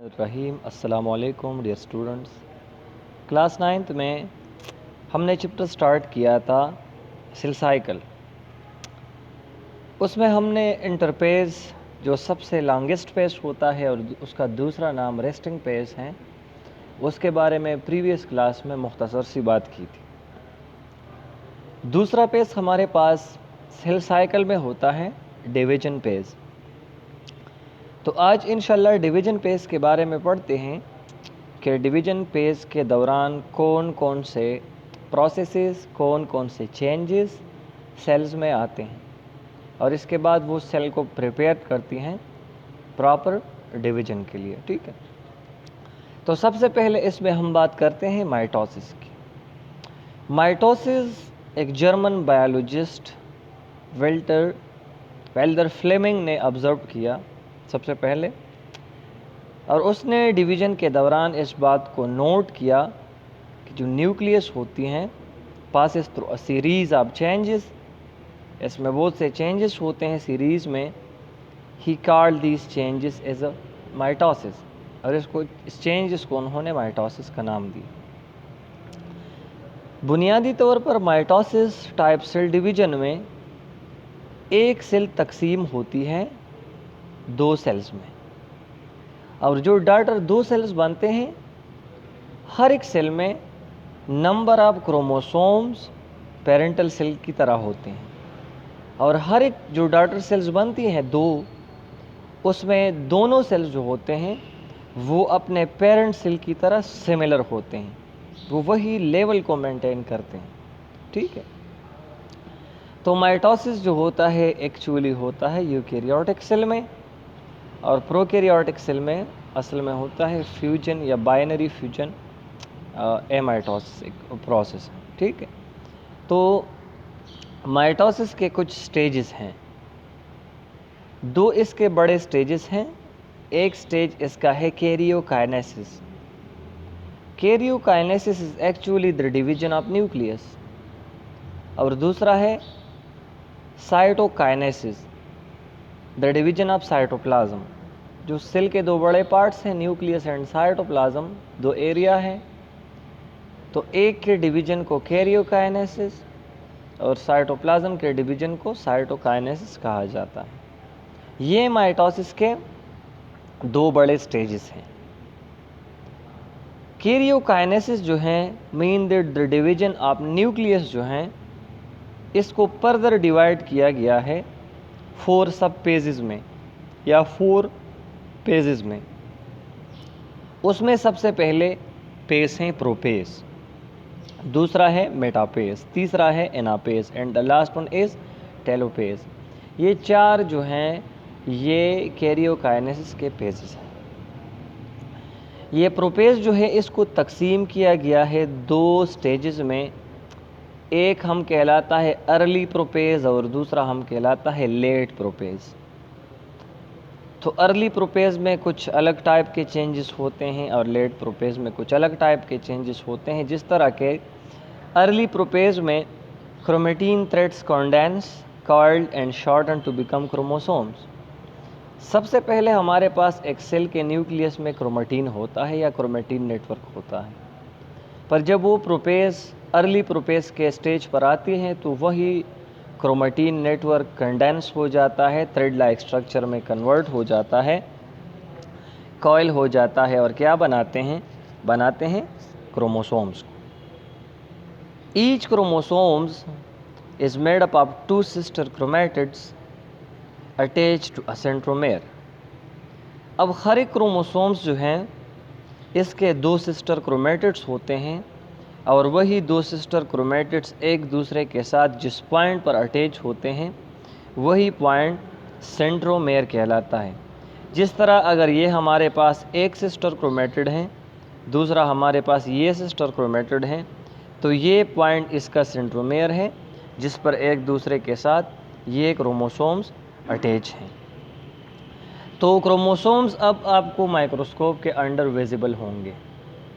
रहीम अस्सलामुअलैकुम dear students. Class 9th में हमने चैप्टर स्टार्ट किया था सेल साइकिल। उसमें हमने इंटरपेज जो सबसे लॉन्गेस्ट पेज होता है और उसका दूसरा नाम रेस्टिंग पेज है, उसके बारे में प्रीवियस क्लास में मुख्तसर सी बात की थी। दूसरा पेज हमारे पास सेल साइकिल में होता है डिवीजन पेज। तो आज इंशाल्लाह डिवीज़न पेज के बारे में पढ़ते हैं कि डिवीज़न पेज के दौरान कौन कौन से प्रोसेसेस, कौन कौन से चेंजेस सेल्स में आते हैं और इसके बाद वो सेल को प्रिपेयर करती हैं प्रॉपर डिवीज़न के लिए। ठीक है, तो सबसे पहले इसमें हम बात करते हैं माइटोसिस की। माइटोसिस एक जर्मन बायोलॉजिस्ट वेल्डर फ्लेमिंग ने ऑब्ज़र्व किया सबसे पहले, और उसने डिवीज़न के दौरान इस बात को नोट किया कि जो न्यूक्लियस होती हैं passes through a series of changes, इसमें बहुत से चेंजेस होते हैं सीरीज़ में। He called these changes as a mitosis, और इस चेंजेस को उन्होंने माइटोसिस का नाम दिया। बुनियादी तौर पर माइटोसिस टाइप सेल डिवीज़न में एक सेल तकसीम होती है दो सेल्स में, और जो डॉटर दो सेल्स बनते हैं, हर एक सेल में number of chromosomes parental cell की तरह होते हैं, और हर एक जो डॉटर सेल्स बनती हैं दो, उसमें दोनों सेल्स जो होते हैं वो अपने पेरेंट सेल की तरह सिमिलर होते हैं, वो वही लेवल को मेंटेन करते हैं। ठीक है, तो माइटोसिस जो होता है एक्चुअली होता है यूकैरियोटिक सेल में, और प्रोकैरियोटिक सेल में असल में होता है फ्यूजन या बाइनरी फ्यूजन एमाइटोसिस एक प्रोसेस है। ठीक है, तो माइटोसिस के कुछ स्टेजेस हैं, दो इसके बड़े स्टेजेस हैं। एक स्टेज इसका है karyokinesis. Karyokinesis is actually the division of nucleus, और दूसरा है cytokinesis, the division of cytoplasm. जो सेल के दो बड़े पार्ट्स हैं, न्यूक्लियस एंड साइटोप्लाज्म, दो एरिया है, तो एक के डिवीजन को कैरियोकाइनेसिस और साइटोप्लाज्म के डिवीजन को साइटोकाइनेसिस कहा जाता है। ये माइटोसिस के दो बड़े स्टेजेस हैं। कैरियोकाइनेसिस जो है mean that the division of nucleus जो हैं, इसको फर्दर डिवाइड किया गया है 4 सब पेजेस में या 4 पेजेस में। उसमें सबसे पहले पेज हैं प्रोपेज, दूसरा है मेटापेज, तीसरा है anaphase, and the last one is telophase. ये चार जो हैं ये कैरियोकाइनेसिस के पेजेस हैं। ये प्रोपेज जो है इसको तकसीम किया गया है दो स्टेजेस में। एक हम कहलाता है अर्ली प्रोपेज और दूसरा हम कहलाता है लेट प्रोपेज। तो अर्ली प्रोपेज में कुछ अलग टाइप के चेंजेस होते हैं और लेट प्रोपेज में कुछ अलग टाइप के चेंजेस होते हैं। जिस तरह के अर्ली प्रोपेज में chromatin threads condense, coiled and shorten to become chromosomes. सबसे पहले हमारे पास एक सेल के न्यूक्लियस में क्रोमेटिन होता है या क्रोमेटिन नेटवर्क होता है, पर जब वो प्रोपेज अर्ली प्रोपेज के स्टेज पर आती हैं तो वही क्रोमेटिन नेटवर्क कंडेंस हो जाता है, थ्रेड लाइक स्ट्रक्चर में कन्वर्ट हो जाता है, कॉइल हो जाता है, और क्या बनाते हैं क्रोमोसोम्स को। Each chromosomes is made up of 2 sister chromatids attached to a centromere. अब हर एक क्रोमोसोम्स जो हैं इसके 2 सिस्टर क्रोमैटिड्स होते हैं, और वही 2 सिस्टर क्रोमैटिड्स एक दूसरे के साथ जिस पॉइंट पर अटैच होते हैं वही पॉइंट सेंट्रोमेयर कहलाता है। जिस तरह अगर ये हमारे पास एक सिस्टर क्रोमैटिड है, दूसरा हमारे पास ये सिस्टर क्रोमैटिड है, तो ये पॉइंट इसका सेंट्रोमेयर है जिस पर एक दूसरे के साथ ये क्रोमोसोम्स अटैच हैं। तो क्रोमोसोम्स अब आपको माइक्रोस्कोप के अंडर विजिबल होंगे।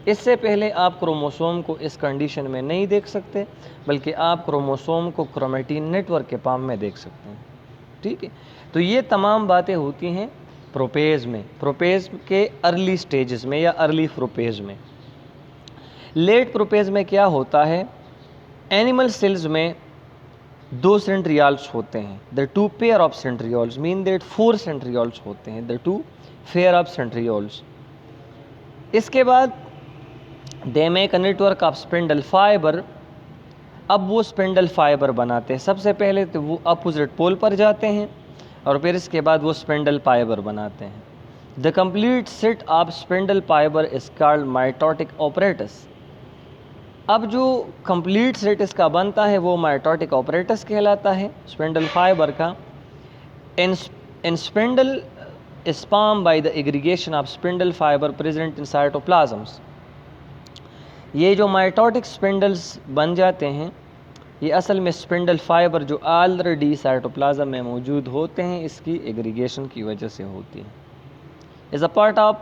इससे पहले आप क्रोमोसोम को इस कंडीशन में नहीं देख सकते, बल्कि आप क्रोमोसोम को क्रोमेटिन नेटवर्क के फॉर्म में देख सकते हैं। ठीक है, तो ये तमाम बातें होती हैं प्रोपेज के अर्ली स्टेजेस में या अर्ली प्रोपेज में। लेट प्रोपेज में क्या होता है, एनिमल सेल्स में 2 सेंट्रियोल्स होते हैं। The 2 pair of centrioles mean that 4 centrioles होते हैं, द 2 पेयर ऑफ सेंट्रियोल्स। इसके बाद they make a network of spindle fibre. अब वो स्पिंडल फाइबर बनाते हैं। सबसे पहले तो वो अपोजिट पोल पर जाते हैं और फिर इसके बाद वो स्पिंडल फाइबर बनाते हैं। The complete set of spindle fibre is called mitotic apparatus. अब जो कंप्लीट सेट इसका बनता है वो माइटोटिक ऑपरेटस कहलाता है स्पिंडल फाइबर का। इन स्पिंडल स्पार्म by the aggregation of spindle fiber present in cytoplasms. ये जो माइटोटिक स्पिंडल्स बन जाते हैं ये असल में स्पिंडल फाइबर जो ऑलरेडी साइटोप्लाज्म में मौजूद होते हैं इसकी एग्रीगेशन की वजह से होती है। Is a part of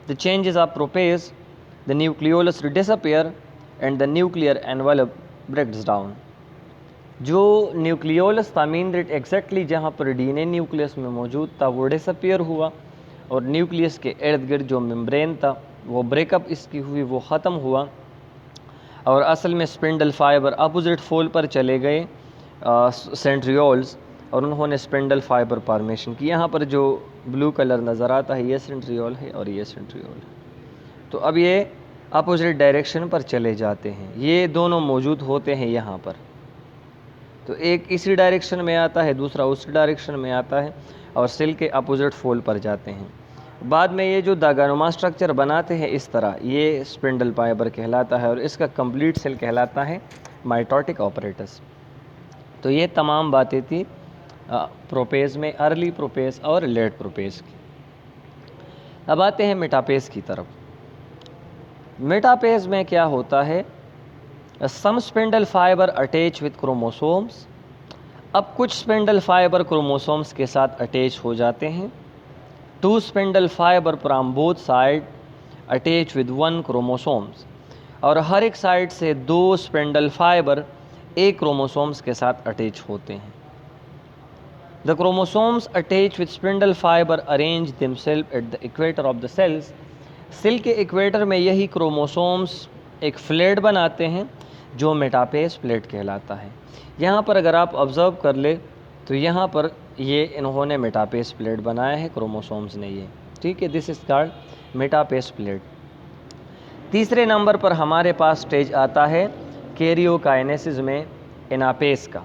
the changes of prophase the nucleolus disappear and the nuclear envelope breaks down. जो न्यूक्लियोलस था मीन दैट एग्जैक्टली जहाँ पर डीएनए न्यूक्लियस में मौजूद था वो डिसअपीयर हुआ और न्यूक्लियस के इर्द गिर्द जो मेम्ब्रेन था वो ब्रेकअप इसकी हुई, वो ख़त्म हुआ और असल में स्पिंडल फाइबर अपोजिट फोल पर चले गए सेंट्रियोल्स और उन्होंने स्पिंडल फाइबर फॉर्मेशन की। यहाँ पर जो ब्लू कलर नज़र आता है ये सेंट्रियोल है और ये सेंट्रियोल है। तो अब ये अपोजिट डायरेक्शन पर चले जाते हैं, ये दोनों मौजूद होते हैं यहाँ पर। तो एक इसी डायरेक्शन में आता है, दूसरा उस डायरेक्शन में आता है और सेल के अपोजिट फोल पर जाते हैं। बाद में ये जो दागानुमा स्ट्रक्चर बनाते हैं इस तरह, ये स्पिंडल फाइबर कहलाता है और इसका कंप्लीट सेल कहलाता है माइटोटिक ऑपरेटस। तो ये तमाम बातें थी प्रोपेज में, अर्ली प्रोपेज और लेट प्रोपेज की। अब आते हैं मेटापेज की तरफ। मेटापेज में क्या होता है, some spindle fiber attach with chromosomes. अब कुछ स्पिंडल फाइबर क्रोमोसोम्स के साथ अटैच हो जाते हैं। 2 spindle fibre from both side attach with 1 chromosomes. और हर एक साइड से 2 स्पिंडल फाइबर एक क्रोमोसोम्स के साथ अटैच होते हैं। The chromosomes attach with spindle fibre arrange themselves at the equator of the cells. Cell के इक्वेटर में यही क्रोमोसोम्स एक फ्लेट बनाते हैं जो मेटापेज प्लेट कहलाता है। यहाँ पर अगर आप ऑब्ज़र्व कर ले तो यहाँ पर ये इन्होंने मेटापेज प्लेट बनाया है क्रोमोसोम्स ने, ये ठीक है, दिस इज कॉल्ड मेटापेज प्लेट। तीसरे नंबर पर हमारे पास स्टेज आता है कैरियोकाइनेसिस में एनापेज का।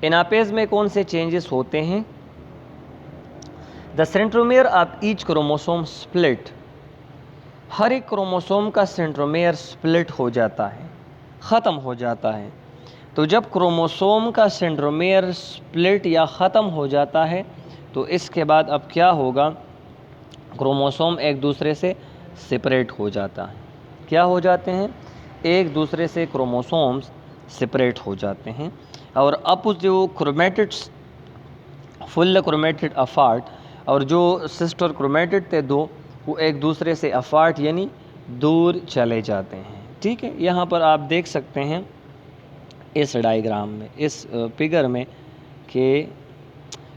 एनापेज में कौन से चेंजेस होते हैं, the centromere of each chromosome split. हर एक क्रोमोसोम का सेंट्रोमियर स्प्लिट हो जाता है, ख़त्म हो जाता है। तो जब क्रोमोसोम का सेंट्रोमियर स्प्लिट या ख़त्म हो जाता है तो इसके बाद अब क्या होगा, क्रोमोसोम एक दूसरे से सेपरेट हो जाता है। क्या हो जाते हैं, एक दूसरे से क्रोमोसोम्स सेपरेट हो जाते हैं और अब जो क्रोमेटिड्स फुल क्रोमेटिड अफार्ट और जो सिस्टर क्रोमेटिड थे 2 वो एक दूसरे से अफार्ट यानी दूर चले जाते हैं। ठीक है, यहाँ पर आप देख सकते हैं इस डायग्राम में, इस फिगर में कि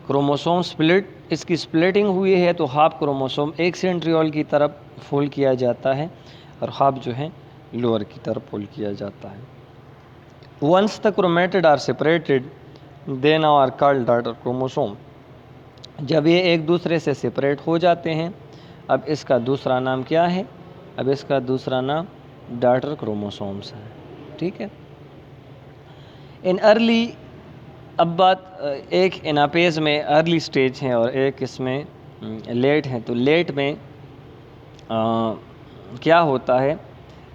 क्रोमोसोम स्प्लिट, इसकी स्प्लिटिंग हुई है तो हाफ क्रोमोसोम एक सेंट्रियोल की तरफ फोल्ड किया जाता है और हाफ जो है लोअर की तरफ फोल्ड किया जाता है। Once the chromatid are separated they now are called daughter chromosome. जब ये एक दूसरे से सेपरेट हो जाते हैं अब इसका दूसरा नाम क्या है, अब इसका दूसरा नाम डॉटर क्रोमोसोम्स है। ठीक है, इन अर्ली, अब बात एक एनापेज में अर्ली स्टेज है और एक इसमें लेट है। तो लेट में क्या होता है,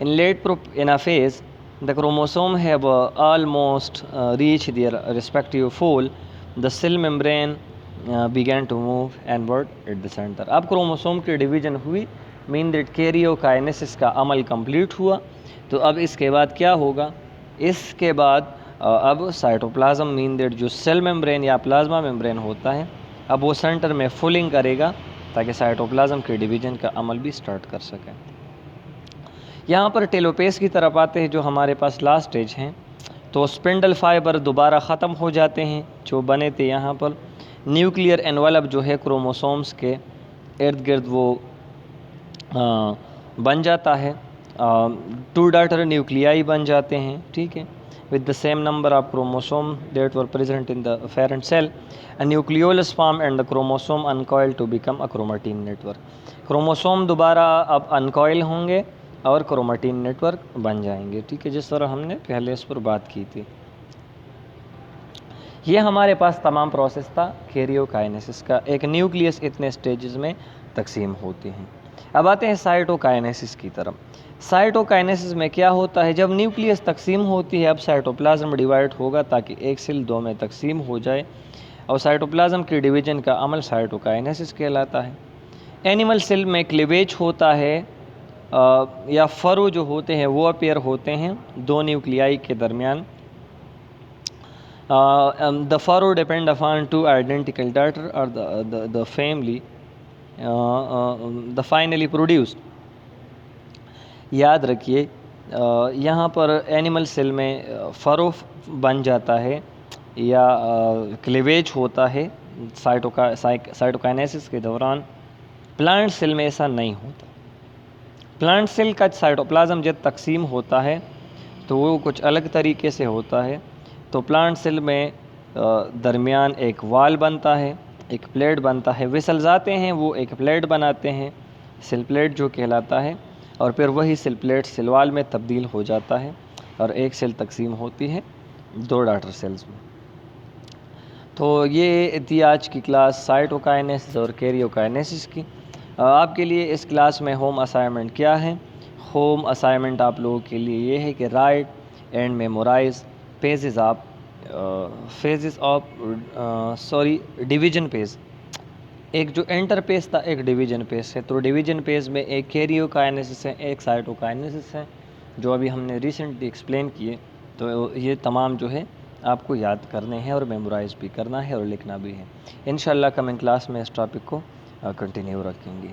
in late anaphase the chromosome have almost reach their respective pole, the cell membrane began to move inward at the center। अब क्रोमोसोम की डिवीज़न हुई, मीन दैट कैरियोकाइनेसिस का अमल कंप्लीट हुआ। तो अब इसके बाद क्या होगा, इसके बाद अब साइटोप्लाज्म मीन दैट जो सेल मेम्ब्रेन या प्लाज्मा मेम्ब्रेन होता है अब वो सेंटर में फुलिंग करेगा ताकि साइटोप्लाज्म के डिवीज़न का अमल भी स्टार्ट कर सके। यहाँ पर टेलोपेज की तरफ आते हैं जो हमारे पास लास्ट स्टेज हैं। तो स्पिंडल फाइबर दोबारा ख़त्म हो जाते हैं जो बने थे यहाँ पर, न्यूक्लियर एनवलप जो है क्रोमोसोम्स के इर्द गिर्द वो बन जाता है, 2 डॉटर न्यूक्लियाई बन जाते हैं, ठीक है, with the same number of chromosome that were present in the parent cell. A nucleolus form and the chromosome uncoil to become a chromatin network. Chromosome दोबारा अब अनकॉइल होंगे और क्रोमाटिन नेटवर्क बन जाएंगे, ठीक है, जिस तरह हमने पहले इस पर बात की थी। ये हमारे पास तमाम प्रोसेस था कैरियोकाइनेसिस का। एक न्यूक्लियस इतने स्टेजेस में तकसीम होती हैं। अब आते हैं साइटोकाइनेसिस की तरफ। साइटोकाइनेसिस में क्या होता है, जब न्यूक्लियस तकसीम होती है, अब साइटोप्लाज्म डिवाइड होगा ताकि एक सेल 2 में तकसीम हो जाए, और साइटोप्लाज्म की डिवीजन का अमल साइटोकाइनेसिस कहलाता है। एनिमल सेल में क्लीवेज होता है, या फरो जो होते हैं वो अपेयर होते हैं 2 न्यूक्लियाई के दरमियान। The furrow depend upon 2 identical daughter or the family the finally produced। याद रखिए यहाँ पर एनिमल सेल में फरो बन जाता है या क्लीवेज होता है साइटोकाइनेसिस के दौरान। प्लांट सेल में ऐसा नहीं होता। प्लांट सेल का साइटोप्लाज्म जब तकसीम होता है तो वो कुछ अलग तरीके से होता है। तो प्लांट सेल में दरमियान एक वाल बनता है, एक प्लेट बनता है, वेसल्स आते हैं, वो एक प्लेट बनाते हैं, सेल प्लेट जो कहलाता है, और फिर वही सेल प्लेट सेल वाल में तब्दील हो जाता है और एक सेल तकसीम होती है 2 डॉटर सेल्स में। तो ये थी आज की क्लास साइटोकाइनेसिस और कैरियोकाइनेसिस की। आपके लिए इस क्लास में होम असाइनमेंट क्या है? होम असाइनमेंट आप लोगों के लिए ये है कि write and memorise phases of division phase. एक जो एंटर पेज था, एक डिवीजन पेज है। तो डिवीजन पेज में एक कैरियोकाइनेसिस है, एक साइटोकाइनेसिस है, जो अभी हमने रिसेंटली एक्सप्लेन किए। तो ये तमाम जो है आपको याद करने हैं और मेमोराइज भी करना है और लिखना भी है। इंशाल्लाह कमिंग क्लास में इस टॉपिक को कंटिन्यू रखेंगे।